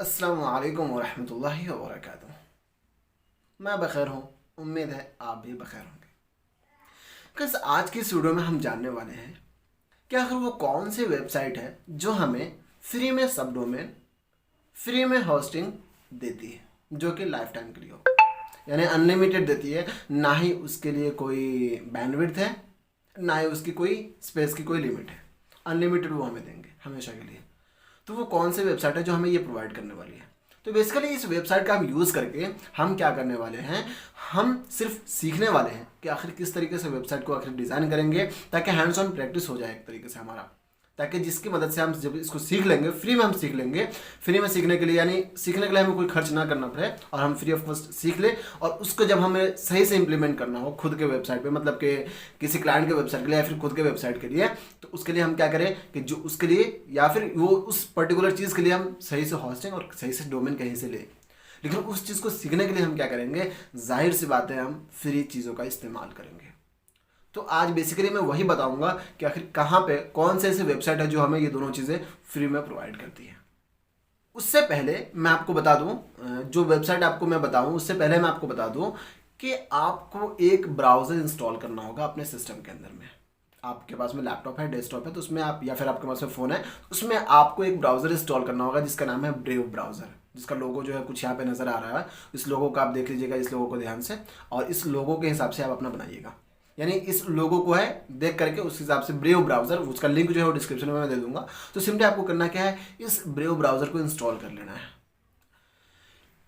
अस्सलामु अलैकुम वरहमतुल्लाहि वबरकातुहू। मैं बखैर हूँ, उम्मीद है आप भी बखैर होंगे। बस आज की इस वीडियो में हम जानने वाले हैं कि आखिर वो कौन सी वेबसाइट है जो हमें फ्री में सब डोमेन, फ्री में होस्टिंग देती है, जो कि लाइफ टाइम के लिए हो, यानी अनलिमिटेड देती है। ना ही उसके लिए कोई बैंडविड्थ है, ना ही उसकी कोई स्पेस की कोई लिमिट है। अनलिमिटेड वो हमें देंगे हमेशा के लिए। तो वो कौन सी वेबसाइट है जो हमें ये प्रोवाइड करने वाली है? तो बेसिकली इस वेबसाइट का हम यूज़ करके हम क्या करने वाले हैं, हम सिर्फ सीखने वाले हैं कि आखिर किस तरीके से वेबसाइट को आखिर डिज़ाइन करेंगे, ताकि हैंड्स ऑन प्रैक्टिस हो जाए एक तरीके से हमारा, ताकि जिसकी मदद से हम जब इसको सीख लेंगे, फ्री में हम सीख लेंगे। फ्री में सीखने के लिए यानी सीखने के लिए हमें कोई खर्च ना करना पड़े और हम फ्री ऑफ कॉस्ट सीख ले। और उसको जब हमें सही से इम्प्लीमेंट करना हो खुद के वेबसाइट पे, मतलब कि किसी क्लाइंट के वेबसाइट के लिए या फिर खुद के वेबसाइट के लिए, तो उसके लिए हम क्या करें कि जो उसके लिए या फिर वो उस पर्टिकुलर चीज़ के लिए हम सही से हॉस्टिंग और सही से डोमेन कहीं से लें। लेकिन उस चीज़ को सीखने के लिए हम क्या करेंगे, जाहिर सी बात है हम फ्री चीज़ों का इस्तेमाल करेंगे। तो आज बेसिकली मैं वही बताऊंगा कि आखिर कहाँ पे कौन से ऐसे वेबसाइट है जो हमें ये दोनों चीज़ें फ्री में प्रोवाइड करती है। उससे पहले मैं आपको बता दूं, जो वेबसाइट आपको मैं बताऊं उससे पहले मैं आपको बता दूं कि आपको एक ब्राउज़र इंस्टॉल करना होगा अपने सिस्टम के अंदर में। आपके पास में लैपटॉप है, डेस्कटॉप है, तो उसमें आप, या फिर आपके पास में फ़ोन है, उसमें आपको एक ब्राउज़र इंस्टॉल करना होगा जिसका नाम है ब्रेव ब्राउज़र, जिसका लोगो जो है कुछ यहाँ पे नज़र आ रहा है। इस लोगो को आप देख लीजिएगा, इस लोगो को ध्यान से, और इस लोगो के हिसाब से आप अपना बनाइएगा। यानी इस लोगो को है देख करके उस हिसाब से ब्रेव ब्राउज़र, उसका लिंक जो है वो डिस्क्रिप्शन में मैं दे दूंगा। तो सिंपली आपको करना क्या है, इस ब्रेव ब्राउज़र को इंस्टॉल कर लेना है।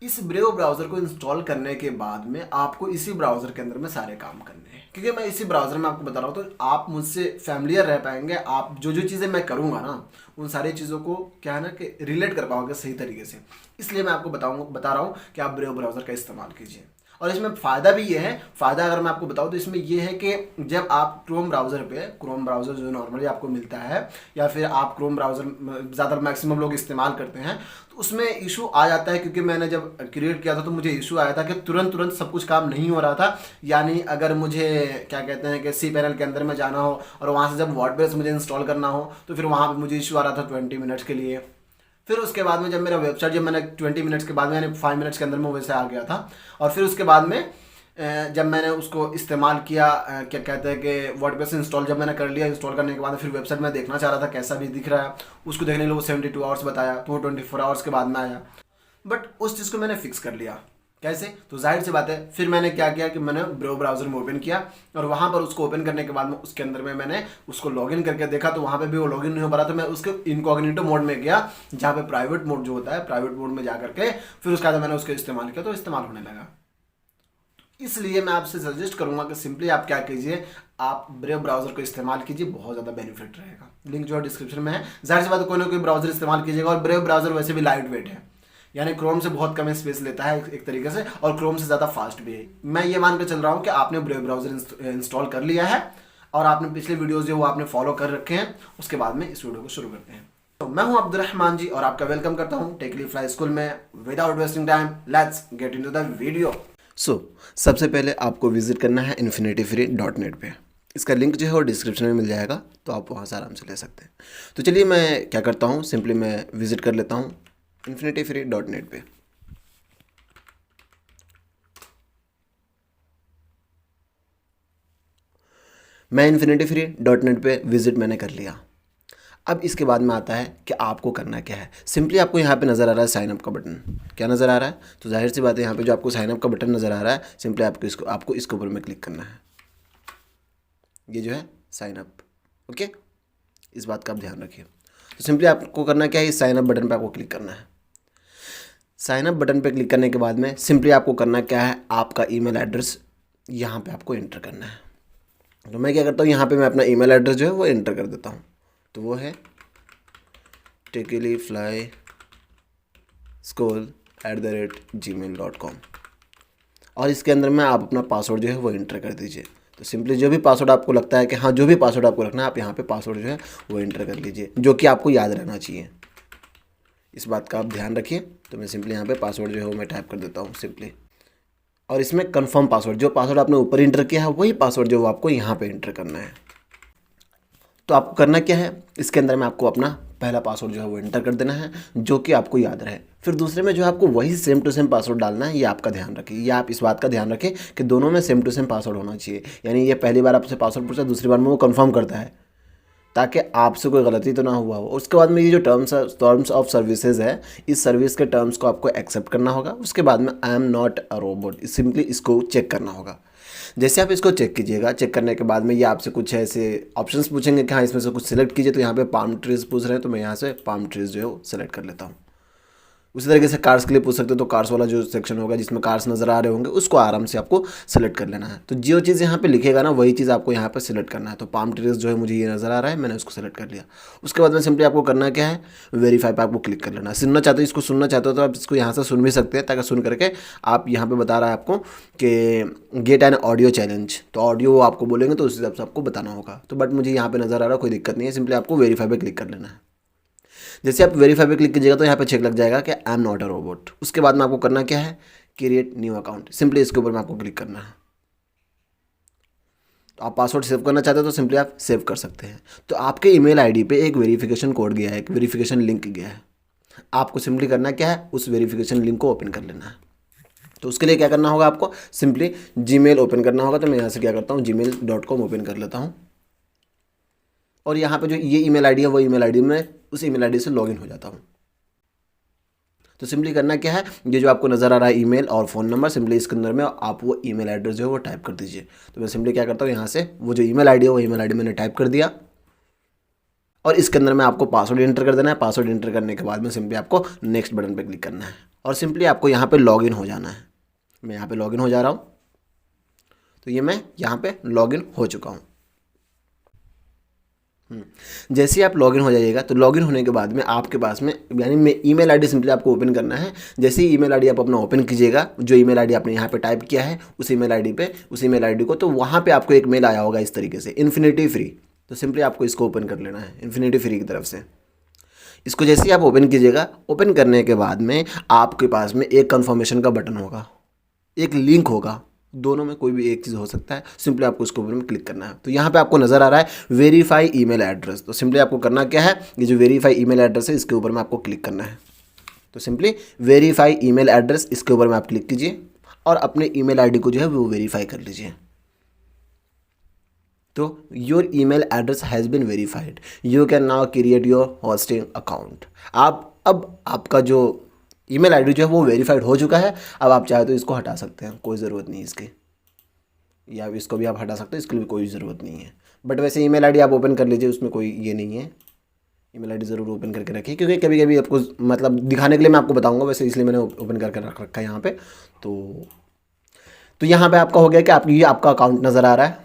इस ब्रेव ब्राउज़र को इंस्टॉल करने के बाद में आपको इसी ब्राउज़र के अंदर में सारे काम करने हैं, क्योंकि मैं इसी ब्राउज़र में आपको बता रहा हूँ तो आप मुझसे फैमिलियर रह पाएंगे। आप जो जो चीज़ें मैं करूँगा ना, उन सारी चीज़ों को क्या है ना कि रिलेट कर पाओगे सही तरीके से। इसलिए मैं आपको बता रहा हूँ कि आप ब्रेव ब्राउज़र का इस्तेमाल कीजिए। और इसमें फ़ायदा भी ये है, फ़ायदा अगर मैं आपको बताऊँ तो इसमें ये है कि जब आप क्रोम ब्राउज़र पे, क्रोम ब्राउज़र जो नॉर्मली आपको मिलता है, या फिर आप क्रोम ब्राउज़र ज़्यादा मैक्सिमम लोग इस्तेमाल करते हैं, तो उसमें इशू आ जाता है। क्योंकि मैंने जब क्रिएट किया था तो मुझे इशू आया था कि तुरंत तुरंत सब कुछ काम नहीं हो रहा था। यानी अगर मुझे क्या कहते हैं कि सी पैनल के अंदर में जाना हो और वहाँ से जब वर्डप्रेस मुझे इंस्टॉल करना हो, तो फिर वहाँ पर मुझे इशू आ रहा था 20 मिनट्स के लिए। फिर उसके बाद में जब मेरा वेबसाइट, जब मैंने 20 मिनट्स के बाद मैंने 5 मिनट्स के अंदर में वैसे आ गया था। और फिर उसके बाद में जब मैंने उसको इस्तेमाल किया, क्या कहते हैं कि वर्डप्रेस इंस्टॉल जब मैंने कर लिया, इंस्टॉल करने के बाद फिर वेबसाइट में देखना चाह रहा था कैसा भी दिख रहा है, उसको देखने के लिए वो 72 आवर्स बताया, तो वो 24 आवर्स के बाद में आया। बट उस चीज़ को मैंने फिक्स कर लिया। कैसे? तो जाहिर सी बात है, फिर मैंने क्या किया कि मैंने ब्रेव ब्राउज़र में ओपन किया, और वहाँ पर उसको ओपन करने के बाद में उसके अंदर में मैंने उसको लॉगिन करके देखा, तो वहाँ पे भी वो लॉगिन नहीं हो पा रहा। तो मैं उसके इनकॉग्निटो मोड में गया, जहाँ पे प्राइवेट मोड जो होता है, प्राइवेट मोड में जा करके फिर उसके बाद मैंने उसको इस्तेमाल किया, तो इस्तेमाल होने लगा। इसलिए मैं आपसे सजेस्ट करूंगा कि सिंपली आप क्या कीजिए, आप ब्रेव ब्राउज़र को इस्तेमाल कीजिए, बहुत ज़्यादा बेनिफिट रहेगा। लिंक जो है डिस्क्रिप्शन में है। जाहिर सी बात है कोई ना कोई ब्राउज़र इस्तेमाल कीजिएगा। और ब्रेव ब्राउज़र वैसे भी लाइट वेट है, यानी क्रोम से बहुत कम स्पेस लेता है एक तरीके से, और क्रोम से ज़्यादा फास्ट भी है। मैं ये मान कर चल रहा हूँ कि आपने ब्रेव ब्राउज़र इंस्टॉल कर लिया है और आपने पिछले वीडियोज़ जो वो आपने फॉलो कर रखे हैं। उसके बाद में इस वीडियो को शुरू करते हैं। तो मैं हूं अब्दुर्रहमान जी और आपका वेलकम करता हूं टेकली फ्लाई स्कूल में। Without wasting time let's get into the video. सबसे पहले आपको विजिट करना है infinity-free.net पे। इसका लिंक जो है वो डिस्क्रिप्शन में मिल जाएगा, तो आप वहाँ से आराम से ले सकते हैं। तो चलिए मैं क्या करता हूँ, सिंपली मैं विजिट कर लेता हूँ infinity-free.net पे। मैं infinity-free.net पे विजिट मैंने कर लिया। अब इसके बाद में आता है कि आपको करना क्या है। सिंपली आपको यहाँ पे नज़र आ रहा है साइन अप का बटन। क्या नज़र आ रहा है? तो जाहिर सी बात है यहाँ पे जो आपको साइन अप का बटन नज़र आ रहा है, सिंपली आपको इसके ऊपर में क्लिक करना है। ये जो है साइन अप, ओके, इस बात का आप ध्यान रखिए। तो सिंपली आपको करना क्या है, इस साइन अप बटन पे आपको क्लिक करना है। साइन अप बटन पे क्लिक करने के बाद में सिंपली आपको करना क्या है, आपका ईमेल एड्रेस यहाँ पे आपको एंटर करना है। तो मैं क्या करता हूँ, यहाँ पे मैं अपना ईमेल एड्रेस जो है वो एंटर कर देता हूँ। तो वो है tekeliflyschool@gmail.com। और इसके अंदर में आप अपना पासवर्ड जो है वो एंटर कर दीजिए। तो सिंपली जो भी पासवर्ड आपको लगता है कि हाँ, जो भी पासवर्ड आपको रखना है, आप यहाँ पे पासवर्ड जो है वो एंटर कर लीजिए, जो कि आपको याद रहना चाहिए। इस बात का आप ध्यान रखिए। तो मैं सिंपली यहाँ पे पासवर्ड जो है वो मैं टाइप कर देता हूँ सिंपली। और इसमें कंफर्म पासवर्ड, जो पासवर्ड आपने ऊपर एंटर किया है वही पासवर्ड जो वो आपको यहाँ पे एंटर करना है। तो आपको करना क्या है, इसके अंदर में आपको अपना पहला पासवर्ड जो है वो एंटर कर देना है, जो कि आपको याद रहे। फिर दूसरे में जो आपको वही सेम टू सेम पासवर्ड डालना है, ये आपका ध्यान रखिए, ये आप इस बात का ध्यान रखें कि दोनों में सेम टू सेम पासवर्ड होना चाहिए। यानी ये पहली बार आपसे पासवर्ड पूछा, दूसरी बार में वो कंफर्म करता है, ताकि आपसे कोई गलती तो ना हुआ हो। उसके बाद में ये जो टर्म्स ऑफ सर्विसेज है, इस सर्विस के टर्म्स को आपको एक्सेप्ट करना होगा। उसके बाद में I am not a robot, simply इसको चेक करना होगा। जैसे आप इसको चेक कीजिएगा, चेक करने के बाद में ये आपसे कुछ ऐसे ऑप्शंस पूछेंगे कि हाँ इसमें से कुछ सिलेक्ट कीजिए। तो यहाँ पे पाम ट्रीज पूछ रहे हैं, तो मैं यहाँ से पाम ट्रीज जो है वो सिलेक्ट कर लेता हूँ। उसी तरीके से कार्स के लिए पूछ सकते हो, तो कार्स वाला जो सेक्शन होगा जिसमें कार्स नज़र आ रहे होंगे उसको आराम से आपको सेलेक्ट कर लेना है। तो जो चीज़ यहाँ पे लिखेगा ना वही चीज़ आपको यहाँ पे सिलेक्ट करना है। तो पाम ट्रीज जो है मुझे ये नज़र आ रहा है, मैंने उसको सेलेक्ट कर लिया। उसके बाद में सिंपली आपको करना क्या है, वेरीफाई पे आपको क्लिक कर लेना है। सुनना चाहते हो, इसको सुनना चाहते हो तो आप इसको यहाँ से सुन भी सकते हैं, ताकि सुन करके आप यहाँ पर बता रहा है आपको कि गेट एन ऑडियो चैलेंज, तो ऑडियो आपको बोलेंगे तो उस हिसाब से आपको बताना होगा। तो बट मुझे यहाँ पर नज़र आ रहा है, कोई दिक्कत नहीं है, सिंपली आपको वेरीफाई पे क्लिक कर लेना है। जैसे आप वेरीफाई पे क्लिक कीजिएगा तो यहाँ पे चेक लग जाएगा कि I am not a robot. उसके बाद में आपको करना क्या है, क्रिएट न्यू अकाउंट, सिंपली इसके ऊपर में आपको क्लिक करना है। तो आप पासवर्ड सेव करना चाहते हो तो सिंपली आप सेव कर सकते हैं। तो आपके ईमेल आईडी पे एक वेरिफिकेशन कोड गया है, एक वेरिफिकेशन लिंक गया है। आपको सिंपली करना क्या है, उस वेरिफिकेशन लिंक को ओपन कर लेना है। तो उसके लिए क्या करना होगा, आपको सिंपली जीमेल ओपन करना होगा। तो मैं यहाँ से क्या करता हूँ, gmail.com ओपन कर लेता हूँ, और यहाँ पे जो ये ईमेल आईडी है वो ईमेल आईडी में उस ईमेल आईडी से लॉगिन हो जाता हूँ। तो सिंपली करना क्या है, ये जो आपको नज़र आ रहा है ईमेल और फ़ोन नंबर, सिंपली इसके अंदर में आप वो ईमेल एड्रेस जो है वो टाइप कर दीजिए। तो मैं सिंपली क्या करता हूँ, यहाँ से वो जो ईमेल आईडी है वो ईमेल आईडी मैंने टाइप कर दिया, और इसके अंदर में आपको पासवर्ड एंटर कर देना है। पासवर्ड एंटर करने के बाद में सिंपली आपको नेक्स्ट बटन पर क्लिक करना है, और सिंपली आपको यहाँ पर लॉगिन हो जाना है। मैं यहाँ पर लॉगिन हो जा रहा हूँ। तो ये मैं यहाँ पर लॉगिन हो चुका हूँ। जैसे ही आप लॉगिन हो जाइएगा, तो लॉगिन होने के बाद में आपके पास में यानी ईमेल आईडी सिंपली आपको ओपन करना है। जैसे ही ईमेल आईडी आप अपना ओपन कीजिएगा, जो ईमेल आईडी आपने यहाँ पे टाइप किया है उस ईमेल आईडी को, तो वहाँ पे आपको एक मेल आया होगा इस तरीके से, इन्फिनिटी फ्री। तो सिंपली आपको इसको ओपन कर लेना है इन्फिनिटी फ्री की तरफ से। इसको जैसे ही आप ओपन कीजिएगा, ओपन करने के बाद में आपके पास में एक कन्फर्मेशन का बटन होगा, एक लिंक होगा, दोनों में कोई भी एक चीज़ हो सकता है। सिंपली आपको इसके ऊपर में क्लिक करना है। तो यहाँ पे आपको नज़र आ रहा है वेरीफाई ईमेल एड्रेस। तो सिंपली आपको करना क्या है, ये जो वेरीफाई ईमेल एड्रेस है इसके ऊपर में आपको क्लिक करना है। तो सिंपली वेरीफाई ईमेल एड्रेस, इसके ऊपर में आप क्लिक कीजिए और अपने ईमेल आईडी को जो है वो वेरीफाई कर लीजिए। तो your email address has been verified, you can now create your hosting account. आप अब आपका जो ईमेल आईडी जो है वो वेरीफाइड हो चुका है। अब आप चाहे तो इसको हटा सकते हैं, कोई ज़रूरत नहीं इसकी, या इसको भी आप हटा सकते हैं, इसके लिए कोई ज़रूरत नहीं है। बट वैसे ईमेल आईडी आप ओपन कर लीजिए, उसमें कोई ये नहीं है। ईमेल आईडी ज़रूर ओपन करके रखिए, क्योंकि कभी कभी आपको मतलब दिखाने के लिए मैं आपको बताऊंगा, वैसे इसलिए मैंने ओपन करके रख रखा है यहाँ पे। तो यहाँ पे आपका हो गया कि आप ये आपका अकाउंट नज़र आ रहा है।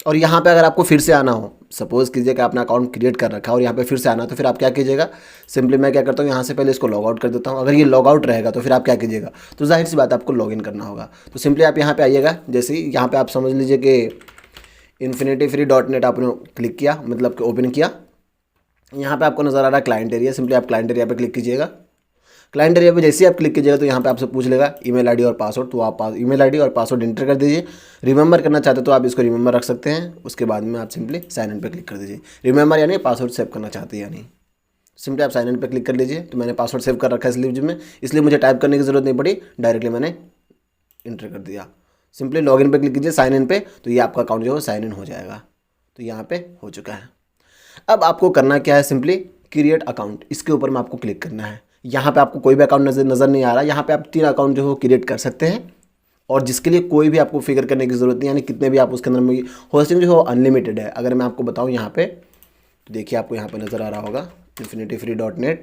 और यहाँ पे अगर आपको फिर से आना हो, सपोज़ कीजिए कि आपने अकाउंट क्रिएट कर रखा है और यहाँ पे फिर से आना, तो फिर आप क्या कीजिएगा, सिंपली मैं क्या करता हूँ, यहाँ से पहले इसको लॉग आउट कर देता हूँ। अगर ये लॉग आउट रहेगा तो फिर आप क्या कीजिएगा, तो जाहिर सी बात आपको लॉगिन करना होगा। तो सिंपली आप यहाँ पे आइएगा, जैसे ही यहाँ पे आप समझ लीजिए कि infinity-free.net आपने क्लिक किया, मतलब कि ओपन किया। यहाँ पे आपको नज़र आ रहा है क्लाइंट एरिया, सिंपली आप क्लाइंट एरिया पे क्लिक कीजिएगा। क्लाइंट एरिया पे जैसे ही आप क्लिक कीजिएगा तो यहाँ पे आपसे पूछ लेगा ईमेल आईडी और पासवर्ड, तो आप ईमेल आईडी और पासवर्ड इंटर कर दीजिए। रिमेंबर करना चाहते तो आप इसको रिमेंबर रख सकते हैं। उसके बाद में आप सिंपली साइन इन पे क्लिक कर दीजिए। रिमेंबर यानी पासवर्ड सेव करना चाहते हैं, यानी सिंपली आप साइन इन पे क्लिक कर लीजिए। तो मैंने पासवर्ड सेव कर रखा है स्लिप में, इसलिए मुझे टाइप करने की ज़रूरत नहीं पड़ी, डायरेक्टली मैंने इंटर कर दिया। सिंपली लॉगिन पे क्लिक कीजिए, साइन इन पे, तो ये आपका अकाउंट जो है साइन इन हो जाएगा। तो यहाँ पे हो चुका है। अब आपको करना क्या है, सिंपली क्रिएट अकाउंट, इसके ऊपर में आपको क्लिक करना है। यहाँ पे आपको कोई भी अकाउंट नज़र नहीं आ रहा। यहाँ पे आप 3 अकाउंट जो है क्रिएट कर सकते हैं, और जिसके लिए कोई भी आपको फिक्र करने की ज़रूरत नहीं, यानी कितने भी आप उसके अंदर में होस्टिंग जो है अनलिमिटेड है। अगर मैं आपको बताऊँ यहाँ पे, तो देखिए आपको यहाँ पे नज़र आ रहा होगा infinity-free.net,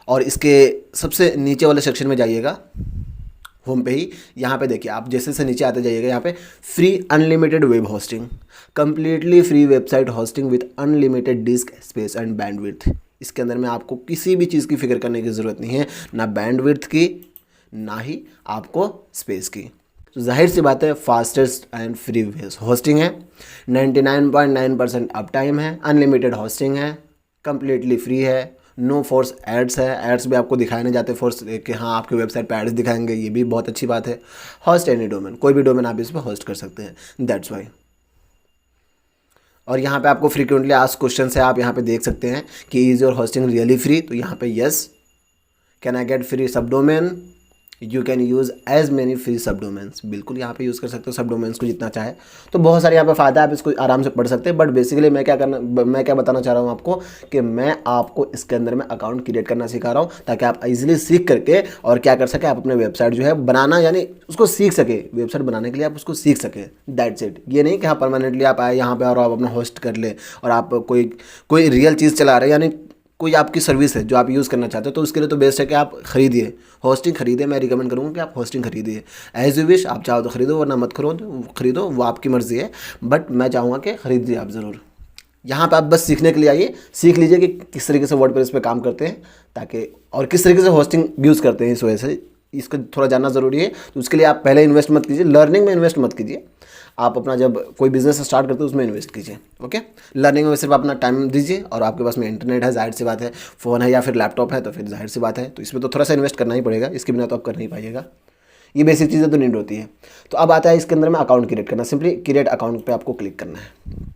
और इसके सबसे नीचे वाले सेक्शन में जाइएगा, होम पे ही, यहाँ पे देखिए आप जैसे से नीचे आते जाइएगा, यहाँ पे free unlimited web hosting, completely free website hosting with unlimited disc space and bandwidth. इसके अंदर में आपको किसी भी चीज़ की फिक्र करने की ज़रूरत नहीं है, ना बैंडविड्थ की, ना ही आपको स्पेस की। तो जाहिर सी बात है फास्टेस्ट एंड फ्री होस्टिंग है, 99.9% अप टाइम है, अनलिमिटेड होस्टिंग है, कम्प्लीटली फ्री है, नो फोर्स एड्स है। एड्स भी आपको दिखाए नहीं जाते फोर्स कि हाँ आपके वेबसाइट पे एड्स दिखाएंगे, ये भी बहुत अच्छी बात है। होस्ट एनी डोमेन, कोई भी डोमेन आप इस पर होस्ट कर सकते हैं, दैट्स वाई। और यहाँ पे आपको फ्रीक्वेंटली आस्क्ड क्वेश्चन है, आप यहाँ पे देख सकते हैं कि is your hosting really free, तो यहाँ पे yes, can I get free sub domain, you can use as many free sub domains. बिल्कुल यहाँ पे यूज़ कर सकते हो सब डोमेन्स को जितना चाहे। तो बहुत सारे यहाँ पे फ़ायदा है, आप इसको आराम से पढ़ सकते हैं। बट बेसिकली मैं क्या बताना चाह रहा हूँ आपको कि मैं आपको इसके अंदर में अकाउंट क्रिएट करना सिखा रहा हूँ, ताकि आप इजीली सीख करके और क्या कर सके, आप अपने वेबसाइट जो है बनाना, यानी उसको सीख सके। वेबसाइट बनाने के लिए आप उसको सीख सके, दैट्स इट। ये नहीं कि हाँ परमानेंटली आप आए यहाँ पे और आप अपना होस्ट कर ले और आप कोई रियल चीज़ चला रहे हैं, यानी कोई आपकी सर्विस है जो आप यूज़ करना चाहते हो, तो उसके लिए तो बेस्ट है कि आप खरीदिए, होस्टिंग खरीदिए। मैं रिकमेंड करूँगा कि आप होस्टिंग खरीदिए। एज यू विश, आप चाहो तो खरीदो वरना मत खरीदो, वो आपकी मर्ज़ी है। बट मैं चाहूँगा कि खरीदिए आप ज़रूर। यहाँ पे आप बस सीखने के लिए आइए, सीख लीजिए कि किस तरीके से वर्डप्रेस पे काम करते हैं, ताकि और किस तरीके से होस्टिंग यूज़ करते हैं। इस वजह से इसको थोड़ा जानना ज़रूरी है। तो उसके लिए आप पहले इन्वेस्ट मत कीजिए, लर्निंग में इन्वेस्ट मत कीजिए। आप अपना जब कोई बिजनेस स्टार्ट करते हो उसमें इन्वेस्ट कीजिए, ओके। लर्निंग में सिर्फ अपना टाइम दीजिए, और आपके पास में इंटरनेट है, जाहिर सी बात है, फ़ोन है या फिर लैपटॉप है, तो फिर जाहिर सी बात है, तो इसमें तो थोड़ा सा इन्वेस्ट करना ही पड़ेगा, इसके बिना तो आप कर नहीं पाइएगा। ये बेसिक चीज़ें तो नीड होती है। तो अब आता है इसके अंदर में अकाउंट क्रिएट करना। सिंपली क्रिएट अकाउंट पे आपको क्लिक करना है।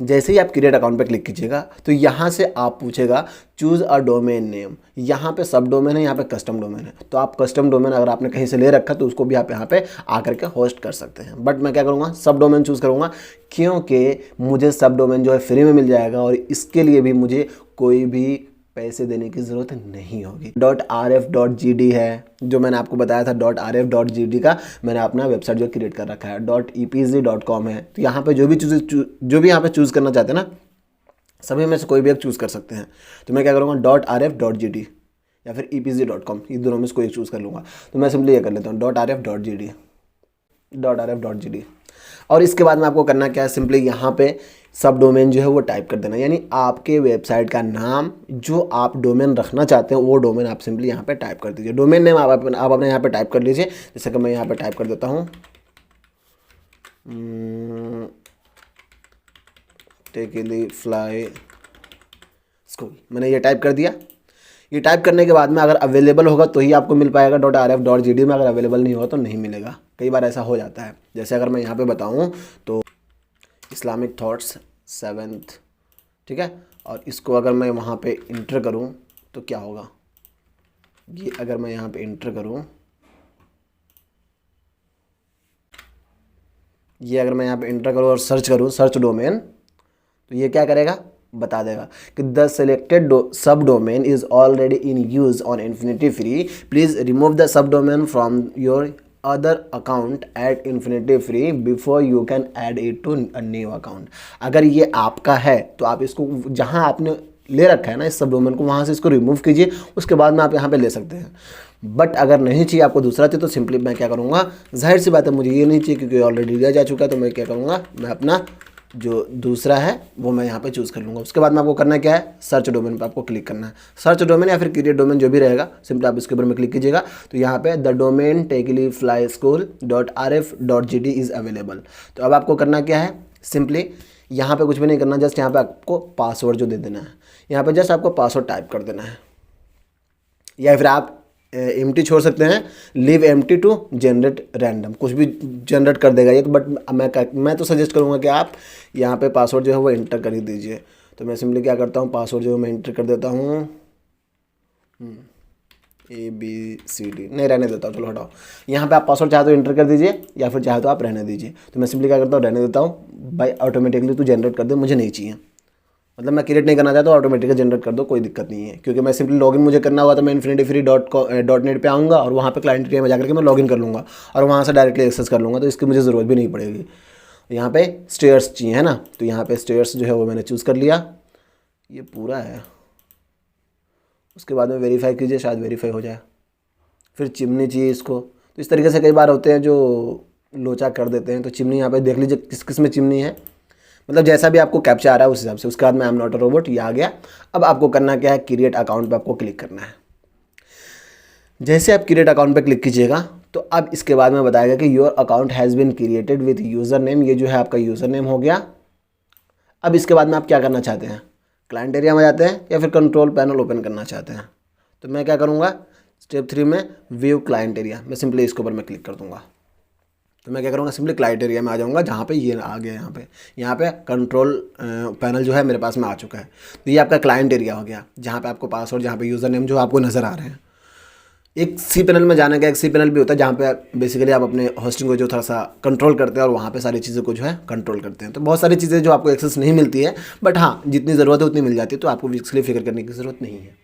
जैसे ही आप क्रिएट अकाउंट पे क्लिक कीजिएगा तो यहाँ से आप पूछेगा चूज़ अ डोमेन नेम। यहाँ पे सब डोमेन है, यहाँ पे कस्टम डोमेन है। तो आप कस्टम डोमेन अगर आपने कहीं से ले रखा तो उसको भी आप यहाँ पे आकर के होस्ट कर सकते हैं। बट मैं क्या करूँगा, सब डोमेन चूज़ करूँगा, क्योंकि मुझे सब डोमेन जो है फ्री में मिल जाएगा और इसके लिए भी मुझे कोई भी पैसे देने की ज़रूरत नहीं होगी। .rf.gd है जो मैंने आपको बताया था, .rf.gd का मैंने अपना वेबसाइट जो क्रिएट कर रखा है। .epz.com है। तो यहाँ पे जो भी यहाँ पे चूज़ करना चाहते हैं ना, सभी में से कोई भी एक चूज़ कर सकते हैं। तो मैं क्या करूँगा, .rf.gd या फिर epz.com, ये दोनों में से कोई एक चूज़ कर लूँगा। तो मैं सिंपली ये कर लेता हूँ, .rf.gd। और इसके बाद में आपको करना क्या है, सिंपली यहाँ पे सब डोमेन जो है वो टाइप कर देना, यानी आपके वेबसाइट का नाम जो आप डोमेन रखना चाहते हैं वो डोमेन आप सिंपली यहाँ पे टाइप कर दीजिए। डोमेन नेम आप अपने यहाँ पे टाइप कर लीजिए। जैसे कि मैं यहाँ पे टाइप कर देता हूँ टेकली फ्लाई स्कूल। मैंने ये टाइप कर दिया। ये टाइप करने के बाद में अगर अवेलेबल होगा तो ही आपको मिल पाएगा .rf.gd में, अगर अवेलेबल नहीं होगा तो नहीं मिलेगा। कई बार ऐसा हो जाता है। जैसे अगर मैं यहाँ पे बताऊँ तो इस्लामिक थॉट्स 7th, ठीक है। और इसको अगर मैं वहाँ पे इंटर करूँ तो क्या होगा, ये अगर मैं यहाँ पे इंटर करूँ, ये अगर मैं यहाँ पे इंटर करूँ और सर्च करूँ, सर्च डोमेन, तो ये क्या करेगा, बता देगा कि the selected subdomain is already in use on InfinityFree, please remove the subdomain from your other account at InfinityFree before you can add it to a new account. अगर ये आपका है तो आप इसको जहां आपने ले रखा है ना इस सब डोमेन को, वहां से इसको रिमूव कीजिए, उसके बाद में आप यहाँ पे ले सकते हैं। बट अगर नहीं चाहिए आपको दूसरा चाहिए तो सिंपली मैं क्या करूँगा, जाहिर सी बात है मुझे ये नहीं चाहिए क्योंकि ऑलरेडी लिया जा चुका है, तो मैं क्या करूँगा, मैं अपना जो दूसरा है वो मैं यहाँ पे चूज़ कर लूँगा। उसके बाद में आपको करना क्या है, सर्च डोमेन पे आपको क्लिक करना है। सर्च डोमेन या फिर क्रिएट डोमेन जो भी रहेगा, सिंपली आप इसके ऊपर में क्लिक कीजिएगा। तो यहाँ पे the domain टेकली fly school .rf.gd is available. तो अब आपको करना क्या है, सिंपली यहाँ पे कुछ भी नहीं करना, जस्ट यहाँ पे आपको पासवर्ड जो दे देना है, यहाँ पे जस्ट आपको पासवर्ड टाइप कर देना है, या फिर आप एम्प्टी छोड़ सकते हैं, leave empty to generate random, कुछ भी जनरेट कर देगा ये तो। बट मैं तो सजेस्ट करूँगा कि आप यहाँ पे पासवर्ड जो है वो एंटर कर ही दीजिए। तो मैं सिंपली क्या करता हूँ, पासवर्ड जो है मैं एंटर कर देता हूँ ABCD, नहीं रहने देता हूँ, चलो हटाओ। यहाँ पे आप पासवर्ड चाहे तो एंटर कर दीजिए या फिर चाहे तो आप रहने दीजिए। तो मैं सिंपली क्या करता हूँ, रहने देता हूँ, भाई ऑटोमेटिकली तू जनरेट कर दे, मुझे नहीं चाहिए, मतलब मैं क्रिएट नहीं करना चाहता, ऑटोमेटिकली जनरेट कर दो, कोई दिक्कत नहीं है। क्योंकि मैं सिंपली लॉगिन मुझे करना होगा तो मैं infinity-free.net पे आऊँगा और वहाँ पे क्लाइंट एरिया में जाकर के मैं लॉगिन कर लूँगा और वहाँ से डायरेक्टली एक्सेस कर लूँगा, तो इसकी मुझे ज़रूरत भी नहीं पड़ेगी। यहाँ पे स्टेयर्स चाहिए है ना, तो यहाँ पे स्टेयर्स जो है वो मैंने चूज़ कर लिया, ये पूरा है। उसके बाद में वेरीफाई कीजिए, शायद वेरीफाई हो जाए। फिर चिमनी चाहिए इसको, तो इस तरीके से कई बार होते हैं जो लोचा कर देते हैं। तो चिमनी यहाँ पे देख लीजिए किस किस में चिमनी है, मतलब जैसा भी आपको कैप्चा आ रहा है उस हिसाब से। उसके बाद में I am not a robot, ये आ गया। अब आपको करना क्या है, क्रिएट अकाउंट पे आपको क्लिक करना है। जैसे आप क्रिएट अकाउंट पे क्लिक कीजिएगा तो अब इसके बाद में बताएगा कि your account has been created with username, ये जो है आपका यूज़र नेम हो गया। अब इसके बाद में आप क्या करना चाहते हैं, क्लाइंट एरिया में जाते हैं या फिर कंट्रोल पैनल ओपन करना चाहते हैं। तो मैं क्या करूँगा, स्टेप 3 में व्यू क्लाइंट एरिया, मैं सिंपली इसके ऊपर मैं क्लिक कर दूँगा। तो मैं क्या करूँगा, सिंपली क्लाइंट एरिया में आ जाऊँगा, जहाँ पे ये आ गया, यहाँ पे कंट्रोल पैनल जो है मेरे पास में आ चुका है। तो ये आपका क्लाइंट एरिया हो गया, जहाँ पे आपको पासवर्ड, जहाँ पे यूज़र नेम जो आपको नज़र आ रहे हैं। एक सी पैनल में जाने का एक सी पैनल भी होता है जहाँ पे बेसिकली आप अपने होस्टिंग को जो थोड़ा सा कंट्रोल करते हैं और वहाँ पे सारी चीज़ों को जो है कंट्रोल करते हैं। तो बहुत सारी चीज़ें जो आपको एक्सेस नहीं मिलती है, बट हाँ जितनी ज़रूरत है उतनी मिल जाती है, तो आपको इसके लिए फिक्र करने की ज़रूरत नहीं है।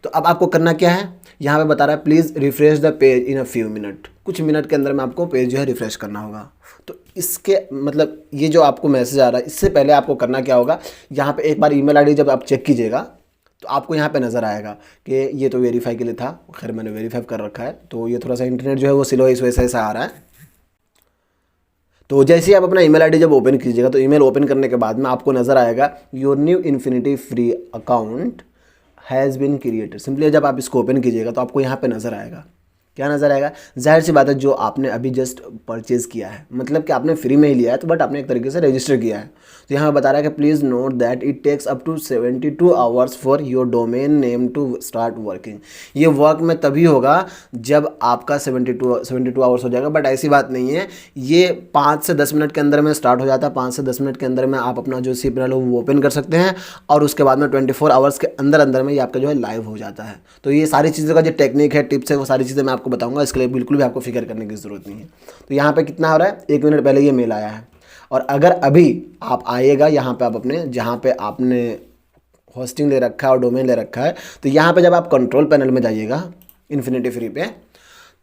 तो अब आपको करना क्या है, यहाँ पे बता रहा है please refresh the page in a few minute, कुछ मिनट के अंदर में आपको पेज जो है रिफ्रेश करना होगा। तो इसके मतलब ये जो आपको मैसेज आ रहा है, इससे पहले आपको करना क्या होगा, यहाँ पे एक बार ईमेल आईडी जब आप चेक कीजिएगा तो आपको यहाँ पे नज़र आएगा कि ये तो वेरीफाई के लिए था, खैर मैंने वेरीफाई कर रखा है, तो ये थोड़ा सा इंटरनेट जो है वो स्लो इस वजह से आ रहा है। तो जैसे ही आप अपना ईमेल आईडी जब ओपन कीजिएगा तो ईमेल ओपन करने के बाद में आपको नज़र आएगा your new InfinityFree account has been created. Simply जब आप इसको ओपन कीजिएगा तो आपको यहाँ पे नज़र आएगा, क्या नज़र आएगा, जाहिर सी बात है जो आपने अभी जस्ट परचेज़ किया है, मतलब कि आपने फ्री में ही लिया है, तो बट आपने एक तरीके से रजिस्टर किया है। तो यहाँ बता रहा है कि please note that it takes up to 72 hours for your domain name to start working. ये वर्क में तभी होगा जब आपका 72 आवर्स हो जाएगा, बट ऐसी बात नहीं है, ये 5 से 10 मिनट के अंदर में स्टार्ट हो जाता है। 5 से 10 मिनट के अंदर में आप अपना जो सी पैनल है वो ओपन कर सकते हैं और उसके बाद में 24 आवर्स के अंदर अंदर में ये आपका जो है लाइव हो जाता है। तो ये सारी चीज़ों का जो टेक्निक है, टिप्स है, वो सारी चीज़ें मैं आपको बताऊंगा, इसके लिए बिल्कुल भी आपको फिक्र करने की ज़रूरत नहीं है। तो यहाँ पे कितना हो रहा है, 1 मिनट पहले ये मेल आया है, और अगर अभी आप आइएगा यहाँ पे आप अपने जहाँ पे आपने होस्टिंग ले रखा है और डोमेन ले रखा है, तो यहाँ पे जब आप कंट्रोल पैनल में जाइएगा इन्फिनिटी फ्री पे,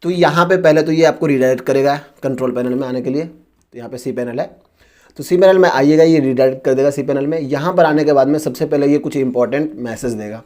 तो यहाँ पे पहले तो ये आपको रिडायरेक्ट करेगा कंट्रोल पैनल में आने के लिए। तो यहाँ पे सी पैनल है, तो सी पैनल में आइएगा, ये रिडायरेक्ट कर देगा सी पैनल में। यहाँ पर आने के बाद में सबसे पहले ये कुछ इंपॉर्टेंट मैसेज देगा,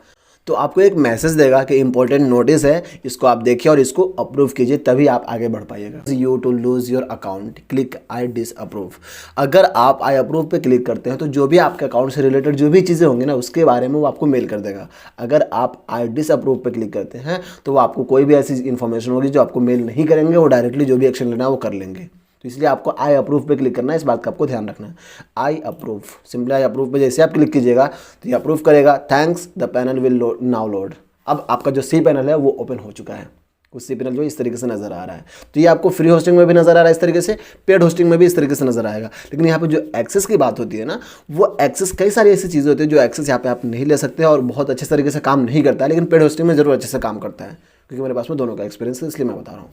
तो आपको एक मैसेज देगा कि इंपॉर्टेंट नोटिस है, इसको आप देखिए और इसको अप्रूव कीजिए, तभी आप आगे बढ़ पाइएगा। You to lose your account click I disapprove. अगर आप आई अप्रूव पे क्लिक करते हैं तो जो भी आपके अकाउंट से रिलेटेड जो भी चीज़ें होंगी ना उसके बारे में वो आपको मेल कर देगा। अगर आप आई डिस अप्रूव पे क्लिक करते हैं तो वो आपको कोई भी ऐसी इन्फॉर्मेशन होगी जो आपको मेल नहीं करेंगे, वो डायरेक्टली जो भी एक्शन लेना है वो कर लेंगे। तो इसलिए आपको आई अप्रूव पे क्लिक करना है, इस बात का आपको ध्यान रखना है। I approve, simply I approve पे जैसे आप क्लिक कीजिएगा तो ये अप्रूव करेगा, thanks the panel will now load. अब आपका जो सी पैनल है वो ओपन हो चुका है, कुछ सी पैनल जो इस तरीके से नज़र आ रहा है। तो ये आपको फ्री होस्टिंग में भी नज़र आ रहा है इस तरीके से, पेड होस्टिंग में भी इस तरीके से नज़र आएगा। लेकिन यहाँ पे जो एक्सेस की बात होती है ना, वो एक्सेस कई सारी ऐसी चीज़ें होती है जो एक्सेस यहाँ पे आप नहीं ले सकते और बहुत अच्छे तरीके से काम नहीं करता है, लेकिन पेड होस्टिंग में ज़रूर अच्छे से काम करता है, क्योंकि मेरे पास में दोनों का एक्सपीरियंस है, इसलिए मैं बता रहा हूँ।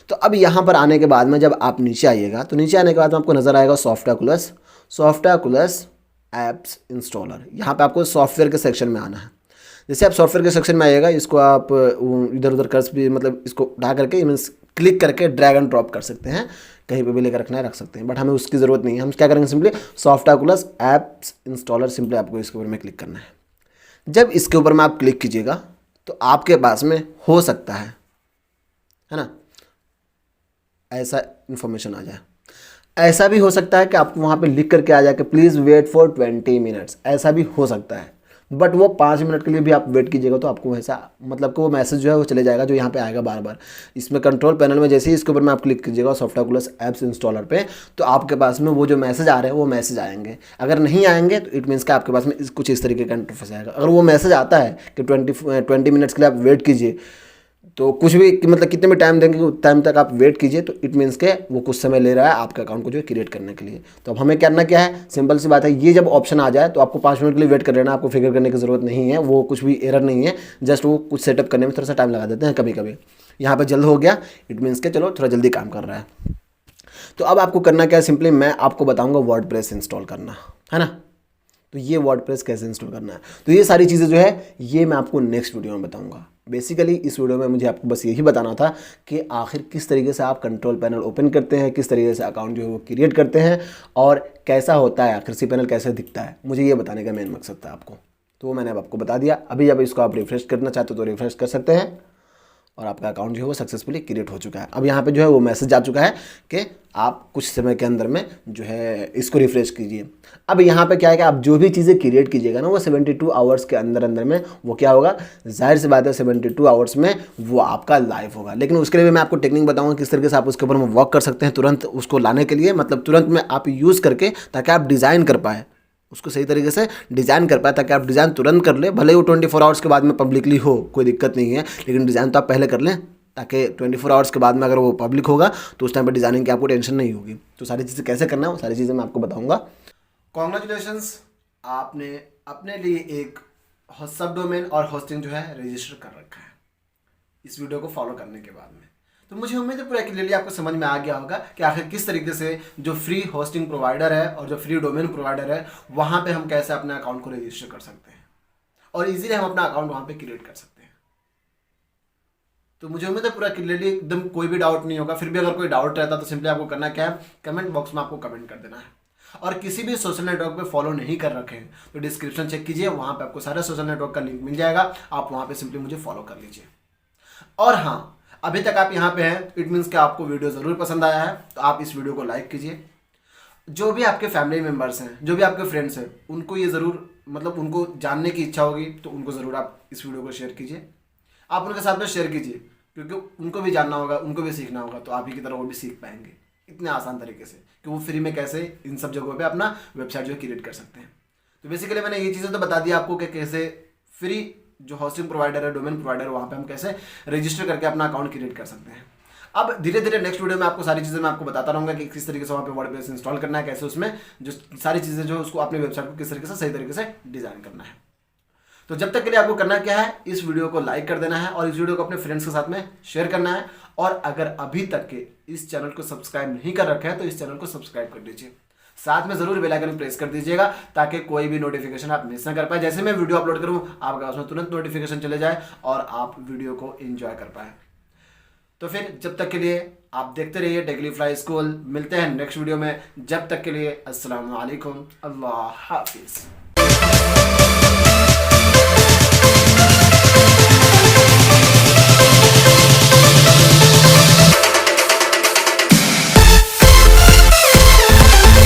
तो अब यहाँ पर आने के बाद में जब आप नीचे आइएगा तो नीचे आने के बाद में आपको नज़र आएगा सॉफ्टवेयरकुलस एप्स इंस्टॉलर। यहाँ पे आपको सॉफ्टवेयर के सेक्शन में आना है। जैसे आप सॉफ्टवेयर के सेक्शन में आइएगा, इसको आप इधर उधर कर भी, मतलब इसको उठा करके मीन्स क्लिक करके ड्रैग एंड ड्रॉप कर सकते हैं, कहीं पे भी लेकर रखना है रख सकते हैं, बट हमें उसकी ज़रूरत नहीं है। हम क्या करेंगे, सिंपली सॉफ्टवेयरकुलस एप्स इंस्टॉलर, सिंपली आपको इसके ऊपर में क्लिक करना है। जब इसके ऊपर में आप क्लिक कीजिएगा तो आपके पास में हो सकता है ना ऐसा इन्फॉर्मेशन आ जाए। ऐसा भी हो सकता है कि आपको वहाँ पे लिख करके आ जाए कि प्लीज़ वेट फॉर 20 मिनट्स, ऐसा भी हो सकता है। बट वो 5 मिनट के लिए भी आप वेट कीजिएगा तो आपको वैसा मतलब कि वो मैसेज जो है वो चले जाएगा, जो यहाँ पे आएगा बार बार। इसमें कंट्रोल पैनल में जैसे ही इसके ऊपर में आप क्लिक कीजिएगा सॉफ्टवेयरकुलस एप्स इंस्टॉलर पे, तो आपके पास में वो जो मैसेज आ रहे हैं वो मैसेज आएंगे। अगर नहीं आएंगे तो इट मीन्स कि आपके पास में कुछ इस तरीके का इंटरफेस आएगा। अगर वो मैसेज आता है कि 20 मिनट्स के लिए आप वेट कीजिए, तो कुछ भी मतलब कितने भी टाइम देंगे उस टाइम तक आप वेट कीजिए, तो इट मीन्स के वो कुछ समय ले रहा है आपके अकाउंट को जो है क्रिएट करने के लिए। तो अब हमें करना क्या है, सिंपल सी बात है, ये जब ऑप्शन आ जाए तो आपको 5 मिनट के लिए वेट कर लेना, आपको फिक्र करने की ज़रूरत नहीं है, वो कुछ भी एरर नहीं है, जस्ट वो कुछ सेटअप करने में थोड़ा सा टाइम लगा देते हैं कभी कभी। यहाँ पर जल्द हो गया, इट मीन्स के चलो थोड़ा जल्दी काम कर रहा है। तो अब आपको करना क्या है, सिंपली मैं आपको बताऊँगा वर्डप्रेस इंस्टॉल करना है ना। तो ये वर्डप्रेस कैसे इंस्टॉल करना है, तो ये सारी चीज़ें जो है ये मैं आपको नेक्स्ट वीडियो में बताऊंगा। बेसिकली इस वीडियो में मुझे आपको बस यही बताना था कि आखिर किस तरीके से आप कंट्रोल पैनल ओपन करते हैं, किस तरीके से अकाउंट जो है वो क्रिएट करते हैं और कैसा होता है, आखिर सी पैनल कैसे दिखता है, मुझे ये बताने का मेन मकसद था आपको। तो वो मैंने अब आपको बता दिया। अभी जब इसको आप रिफ्रेश करना चाहते हो तो रिफ्रेश कर सकते हैं और आपका अकाउंट जो है वो सक्सेसफुली क्रिएट हो चुका है। अब यहाँ पे जो है वो मैसेज आ चुका है कि आप कुछ समय के अंदर में जो है इसको रिफ्रेश कीजिए। अब यहाँ पे क्या है कि आप जो भी चीज़ें क्रिएट कीजिएगा ना वो 72 आवर्स के अंदर अंदर में वो क्या होगा, जाहिर सी बात है 72 आवर्स में वो आपका लाइव होगा। लेकिन उसके लिए भी मैं आपको टेक्निक बताऊँगा किस तरीके से आप उसके ऊपर में वर्क कर सकते हैं तुरंत उसको लाने के लिए, मतलब तुरंत में आप यूज़ करके, ताकि आप डिज़ाइन कर पाए, उसको सही तरीके से डिज़ाइन कर पाए, ताकि आप डिज़ाइन तुरंत कर ले। भले ही वो 24 आवर्स के बाद में पब्लिकली हो, कोई दिक्कत नहीं है, लेकिन डिज़ाइन तो आप पहले कर लें, ताकि 24 आवर्स के बाद में अगर वो पब्लिक होगा तो उस टाइम पर डिज़ाइनिंग की आपको टेंशन नहीं होगी। तो सारी चीज़ें कैसे करना है वो सारी चीज़ें मैं आपको बताऊँगा। कॉन्ग्रेचुलेशंस, आपने अपने लिए एक सब डोमेन और होस्टिंग जो है रजिस्टर कर रखा है। इस वीडियो को फॉलो करने के बाद में। तो मुझे उम्मीद है पूरा क्लियरली आपको समझ में आ गया होगा कि आखिर किस तरीके से जो फ्री होस्टिंग प्रोवाइडर है और जो फ्री डोमेन प्रोवाइडर है वहाँ पे हम कैसे अपने अकाउंट को रजिस्टर कर सकते हैं और इजीली हम अपना अकाउंट वहाँ पे क्रिएट कर सकते हैं। तो मुझे उम्मीद है पूरा क्लियरली एकदम कोई भी डाउट नहीं होगा। फिर भी अगर कोई डाउट रहता तो सिंपली आपको करना क्या है, कमेंट बॉक्स में आपको कमेंट कर देना है। और किसी भी सोशल नेटवर्क पे फॉलो नहीं कर रखे हैं तो डिस्क्रिप्शन चेक कीजिए, वहाँ पे आपको सारे सोशल नेटवर्क का लिंक मिल जाएगा, आप वहाँ पे सिंपली मुझे फॉलो कर लीजिए। और हाँ, अभी तक आप यहाँ पे हैं, इट मीन्स कि आपको वीडियो ज़रूर पसंद आया है, तो आप इस वीडियो को लाइक कीजिए। जो भी आपके फैमिली मेम्बर्स हैं, जो भी आपके फ्रेंड्स हैं, उनको ये ज़रूर मतलब उनको जानने की इच्छा होगी तो उनको ज़रूर आप इस वीडियो को शेयर कीजिए। आप उनके साथ में शेयर कीजिए क्योंकि उनको भी जानना होगा, उनको भी सीखना होगा, तो आप ही की तरह वो भी सीख पाएंगे इतने आसान तरीके से कि वो फ्री में कैसे इन सब जगहों पे अपना वेबसाइट जो क्रिएट कर सकते हैं। तो बेसिकली मैंने ये चीज़ें तो बता दी आपको कि कैसे फ्री जो होस्टिंग प्रोवाइडर है, डोमेन प्रोवाइडर, वहाँ पे हम कैसे रजिस्टर करके अपना अकाउंट क्रिएट कर सकते हैं। अब धीरे धीरे नेक्स्ट वीडियो में आपको सारी चीज़ें मैं आपको बताता रहूँगा कि किस तरीके से वहाँ पे वर्डप्रेस इंस्टॉल करना है, कैसे उसमें जो सारी चीज़ें जो उसको अपने वेबसाइट को किस तरीके से सही तरीके से डिज़ाइन करना है। तो जब तक के लिए आपको करना क्या है, इस वीडियो को लाइक कर देना है और इस वीडियो को अपने फ्रेंड्स के साथ में शेयर करना है। और अगर अभी तक के इस चैनल को सब्सक्राइब नहीं कर रखा है तो इस चैनल को सब्सक्राइब कर लीजिए, साथ में जरूर बेल आइकन प्रेस कर दीजिएगा ताकि कोई भी नोटिफिकेशन आप मिस ना कर पाए। जैसे मैं वीडियो अपलोड करूं आपके पास में तुरंत नोटिफिकेशन चले जाए और आप वीडियो को एंजॉय कर पाए। तो फिर जब तक के लिए आप देखते रहिए टेकली फ्लाई स्कूल। मिलते हैं नेक्स्ट वीडियो में, जब तक के लिए अस्सलाम वालेकुम, अल्लाह हाफिज़।